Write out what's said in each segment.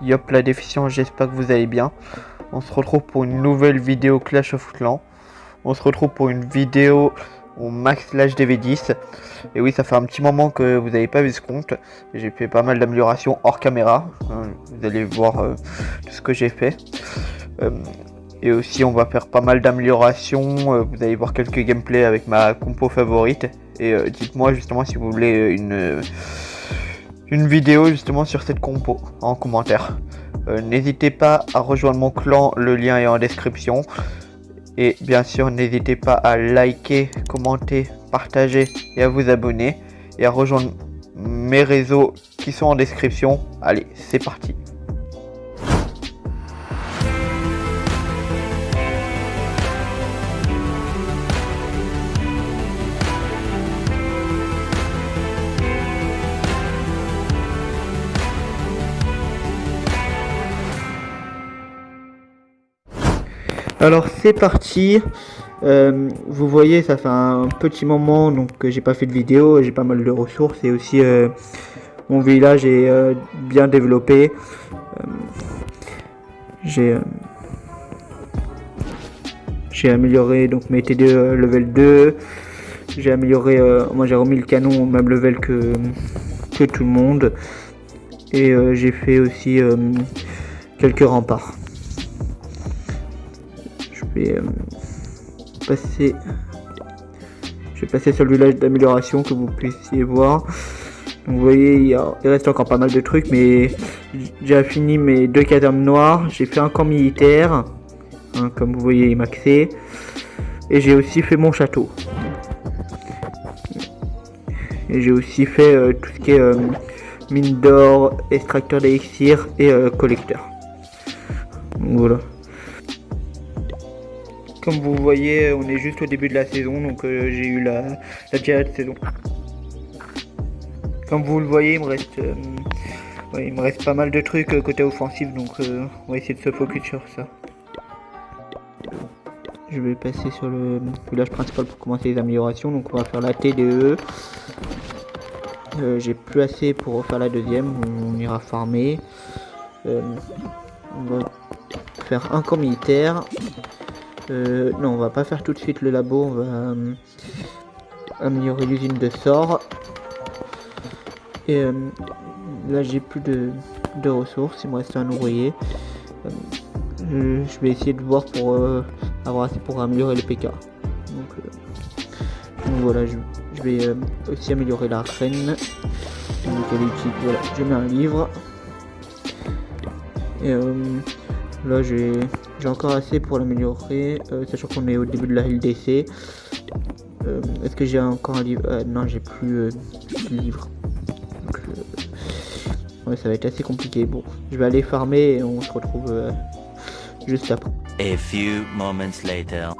Yop la déficience, j'espère que vous allez bien. On se retrouve pour une nouvelle vidéo Clash of Clans. On se retrouve pour une vidéo au max slash DV10. Et oui, ça fait un petit moment que vous n'avez pas vu ce compte. J'ai fait pas mal d'améliorations hors caméra. Vous allez voir tout ce que j'ai fait. Et aussi on va faire pas mal d'améliorations. Vous allez voir quelques gameplays avec ma compo favorite. Et dites-moi justement si vous voulez une vidéo justement sur cette compo en commentaire. N'hésitez pas à rejoindre mon clan, le lien est en description. Et bien sûr n'hésitez pas à liker, commenter, partager et à vous abonner. Et à rejoindre mes réseaux qui sont en description. Allez, c'est parti. Alors c'est parti. Vous voyez, ça fait un petit moment donc que j'ai pas fait de vidéo, j'ai pas mal de ressources et aussi mon village est bien développé. J'ai amélioré donc mes TD level 2. J'ai amélioré, moi j'ai remis le canon au même level que tout le monde. Et j'ai fait aussi quelques remparts. Je vais passer sur le village d'amélioration que vous puissiez voir. Donc, vous voyez, il reste encore pas mal de trucs, mais j'ai fini mes 2 casernes noires. J'ai fait un camp militaire, hein, comme vous voyez, il maxé. Et j'ai aussi fait mon château. Et j'ai aussi fait tout ce qui est mine d'or, extracteur d'élixir et collecteur. Donc voilà. Comme vous voyez, on est juste au début de la saison, donc j'ai eu la diarrhée de saison. Comme vous le voyez, il me reste pas mal de trucs côté offensif, donc on va essayer de se focus sur ça. Je vais passer sur le village principal pour commencer les améliorations, donc on va faire la TDE. J'ai plus assez pour faire la deuxième, on ira farmer. On va faire un camp militaire. Non, on va pas faire tout de suite le labo, on va améliorer l'usine de sort. Et là j'ai plus de ressources, il me reste un ouvrier. Je vais essayer de voir pour avoir assez pour améliorer le PK. Donc voilà, je vais aussi améliorer la reine. Voilà, je mets un livre. Et là j'ai encore assez pour l'améliorer, sachant qu'on est au début de la LDC. Est-ce que j'ai encore un livre? Non, j'ai plus de livre. Donc, ouais, ça va être assez compliqué. Bon, je vais aller farmer et on se retrouve juste après. A few moments later.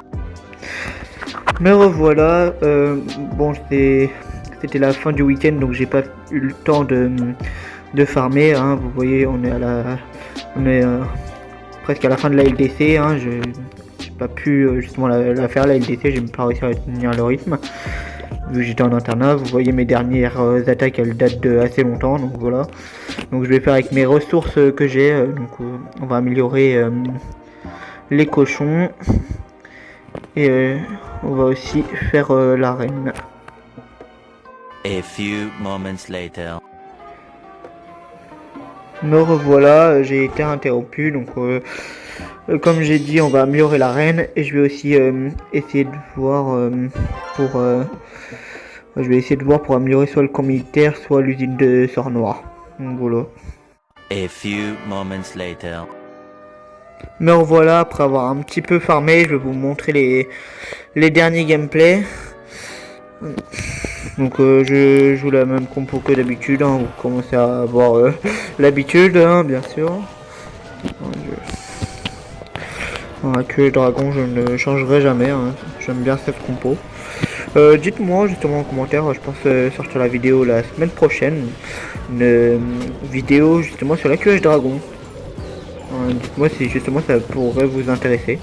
Me revoilà. Bon, c'était la fin du week-end, donc j'ai pas eu le temps de farmer. Hein. Vous voyez, on est presque à la fin de la LDC. Hein. J'ai pas pu justement la faire la LDC. J'ai pas réussi à tenir le rythme. Vu que j'étais en internat, vous voyez mes dernières attaques, elles datent de assez longtemps, donc voilà. Donc je vais faire avec mes ressources que j'ai. Donc on va améliorer les cochons et on va aussi faire l'arène. A few moments later. Me revoilà, j'ai été interrompu, donc comme j'ai dit, on va améliorer l'arène et je vais aussi essayer de voir je vais essayer de voir pour améliorer soit le camp militaire, soit l'usine de sort noir. Donc voilà. A few moments later. Me revoilà après avoir un petit peu farmé, je vais vous montrer les derniers gameplays. Donc je joue la même compo que d'habitude, hein, vous commencez à avoir l'habitude, hein, bien sûr. Que le dragon, je ne changerai jamais, hein. J'aime bien cette compo. Dites-moi justement en commentaire, je pense sortir la vidéo la semaine prochaine, une vidéo justement sur la QH dragon. Dites-moi si justement ça pourrait vous intéresser.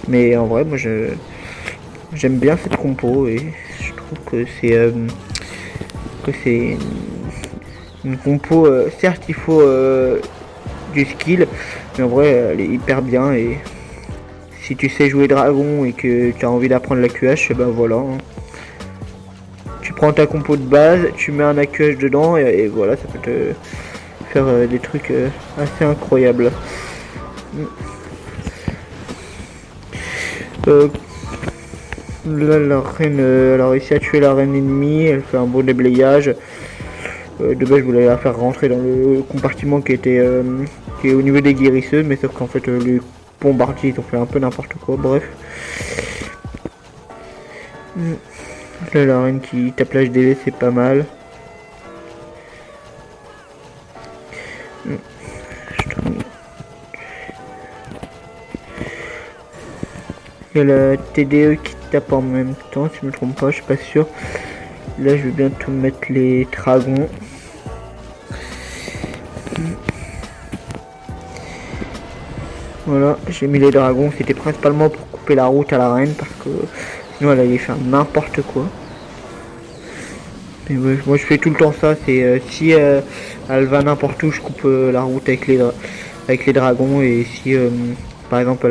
Mais en vrai, moi j'aime bien cette compo et je trouve que c'est une compo. Certes, il faut du skill, mais en vrai elle est hyper bien. Et si tu sais jouer dragon et que tu as envie d'apprendre la QH, ben voilà, hein. Tu prends ta compo de base, tu mets un AQH dedans et voilà, ça peut te faire des trucs assez incroyables. Là, la reine, elle a réussi à tuer la reine ennemie, elle fait un beau déblayage. De base, je voulais la faire rentrer dans le compartiment qui est au niveau des guérisseuses, mais sauf qu'en fait, les bombardiers, ils ont fait un peu n'importe quoi, bref. Là, la reine qui tape l'HDV, c'est pas mal. Il y a la TDE qui tape en même temps, si je me trompe pas, je suis pas sûr. Là, je vais bientôt mettre les dragons. Voilà, j'ai mis les dragons, c'était principalement pour couper la route à la reine, parce que sinon elle allait faire n'importe quoi. Mais ouais, moi je fais tout le temps ça, c'est si elle va n'importe où, je coupe la route avec les dragons, et si par exemple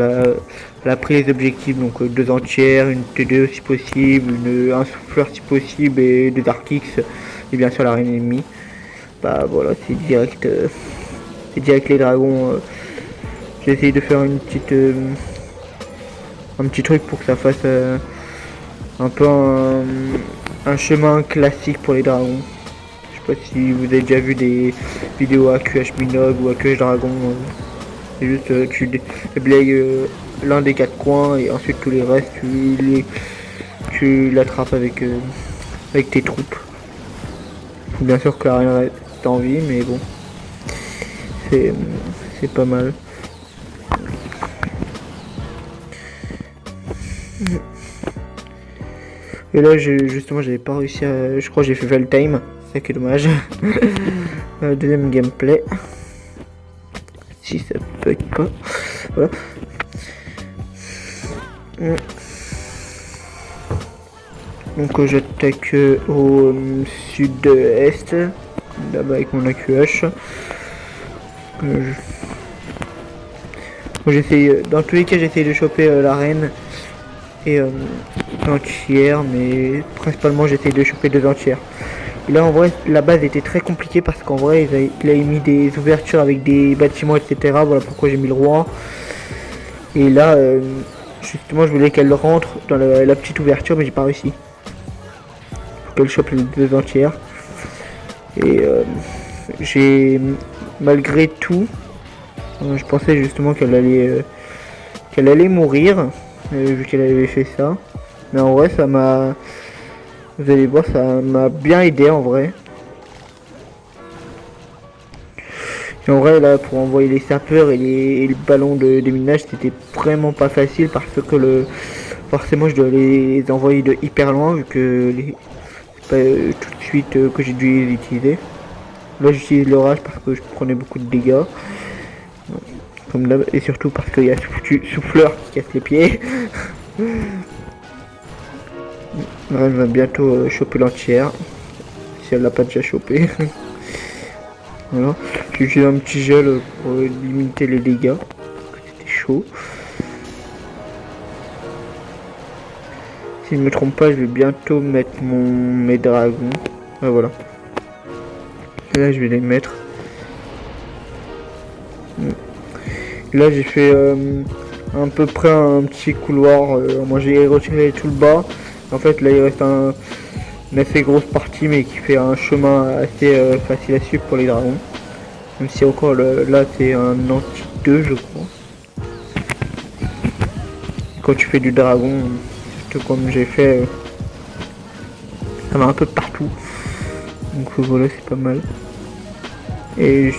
elle a pris les objectifs, donc 2 entières, une T2 si possible, un souffleur si possible, et 2 Dark X, et bien sûr la reine ennemie, bah voilà, c'est direct les dragons. J'ai essayé de faire un petit truc pour que ça fasse un peu un chemin classique pour les dragons. Je sais pas si vous avez déjà vu des vidéos AQH Minogue ou AQH Dragon. C'est juste tu déblayes l'un des 4 coins et ensuite tous les restes tu l'attrapes avec tes troupes. Faut bien sûr que la reine reste en vie, mais bon, c'est pas mal. Et là justement j'avais pas réussi à... Je crois que j'ai fait fail time, c'est ça qui est dommage. Deuxième gameplay. Si ça bug pas. Voilà. Donc j'attaque au sud-est, là-bas avec mon AQH. Dans tous les cas j'essaye de choper la reine et entière, mais principalement j'essaye de choper 2 entières. Et là en vrai la base était très compliquée parce qu'en vrai il a mis des ouvertures avec des bâtiments etc. Voilà pourquoi j'ai mis le roi. Et là justement je voulais qu'elle rentre dans la petite ouverture, mais j'ai pas réussi. Faut qu'elle chope les 2 entières. Et j'ai malgré tout, je pensais justement qu'elle allait mourir, vu qu'elle avait fait ça. Mais en vrai ça m'a... Vous allez voir, ça m'a bien aidé en vrai. Et en vrai là pour envoyer les sapeurs et les ballons de déminage c'était vraiment pas facile parce que forcément je dois les envoyer de hyper loin vu que c'est pas tout de suite que j'ai dû les utiliser. Là j'utilise l'orage parce que je prenais beaucoup de dégâts. Comme d'hab, et surtout parce qu'il y a souffleur qui casse les pieds. Elle va bientôt choper l'entière, si elle l'a pas déjà chopé. Voilà, j'ai utilisé un petit gel pour limiter les dégâts, c'était chaud. Si je ne me trompe pas, je vais bientôt mettre mes dragons. Ah, voilà. Et là je vais les mettre. Et là j'ai fait à peu près un petit couloir. Moi j'ai retiré tout le bas. En fait là il reste une assez grosse partie mais qui fait un chemin assez facile à suivre pour les dragons. Même si encore là c'est un anti-2 je crois. Quand tu fais du dragon, surtout comme j'ai fait, ça va un peu partout. Donc voilà, c'est pas mal. Et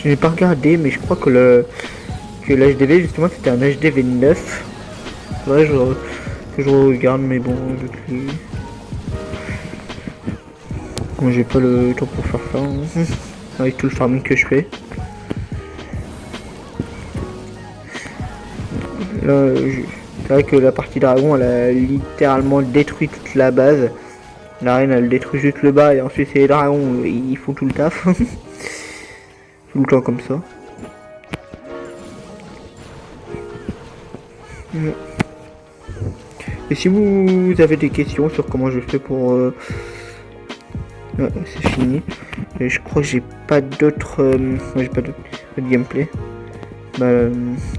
je n'ai pas regardé mais je crois que l'HDV justement c'était un HDV 9. Ouais, que je regarde, mais bon, vu que moi j'ai pas le temps pour faire ça hein, avec tout le farming que je fais. Là c'est vrai que la partie dragon elle a littéralement détruit toute la base. La reine elle détruit juste le bas et ensuite c'est les dragons, ils font tout le taf. Tout le temps comme ça. Et si vous avez des questions sur comment je fais pour... c'est fini. Et je crois que j'ai pas d'autres... j'ai pas de gameplay.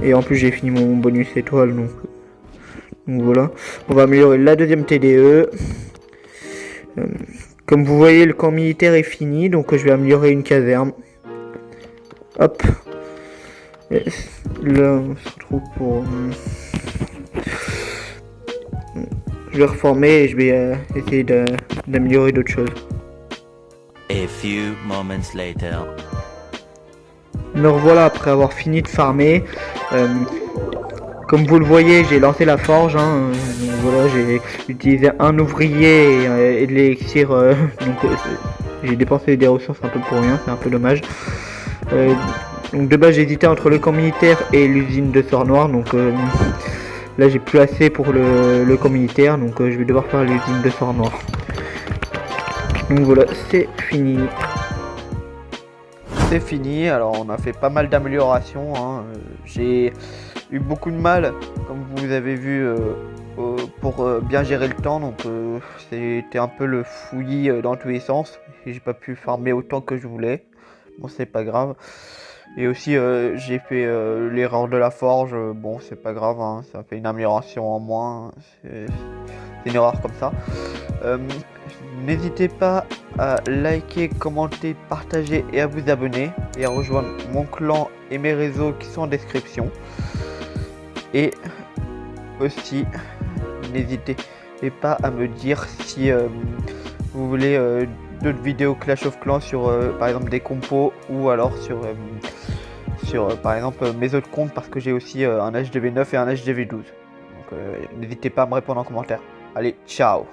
Et en plus j'ai fini mon bonus étoile, donc voilà. On va améliorer la deuxième TDE. Comme vous voyez, le camp militaire est fini, donc je vais améliorer une caserne. Hop. Et là on se retrouve pour... je vais reformer et je vais essayer d'améliorer d'autres choses. A few moments later. Me revoilà après avoir fini de farmer. Comme vous le voyez, j'ai lancé la forge. Voilà, j'ai utilisé un ouvrier et de l'élixir. J'ai dépensé des ressources un peu pour rien, c'est un peu dommage. Donc de base, j'hésitais entre le camp militaire et l'usine de sort noir. Donc là, j'ai plus assez pour le camp militaire. Donc je vais devoir faire l'usine de sort noir. Donc voilà, c'est fini. C'est fini, alors on a fait pas mal d'améliorations, j'ai eu beaucoup de mal, comme vous avez vu, pour bien gérer le temps, donc c'était un peu le fouillis dans tous les sens, et j'ai pas pu farmer autant que je voulais, bon c'est pas grave. Et aussi j'ai fait l'erreur de la forge, bon c'est pas grave, ça fait une amélioration en moins, c'est une erreur comme ça. N'hésitez pas à liker, commenter, partager et à vous abonner et à rejoindre mon clan et mes réseaux qui sont en description. Et aussi n'hésitez pas à me dire si vous voulez d'autres vidéos Clash of Clans sur par exemple des compos ou alors sur par exemple mes autres comptes, parce que j'ai aussi un HDV9 et un HDV12. Donc n'hésitez pas à me répondre en commentaire. Allez, ciao!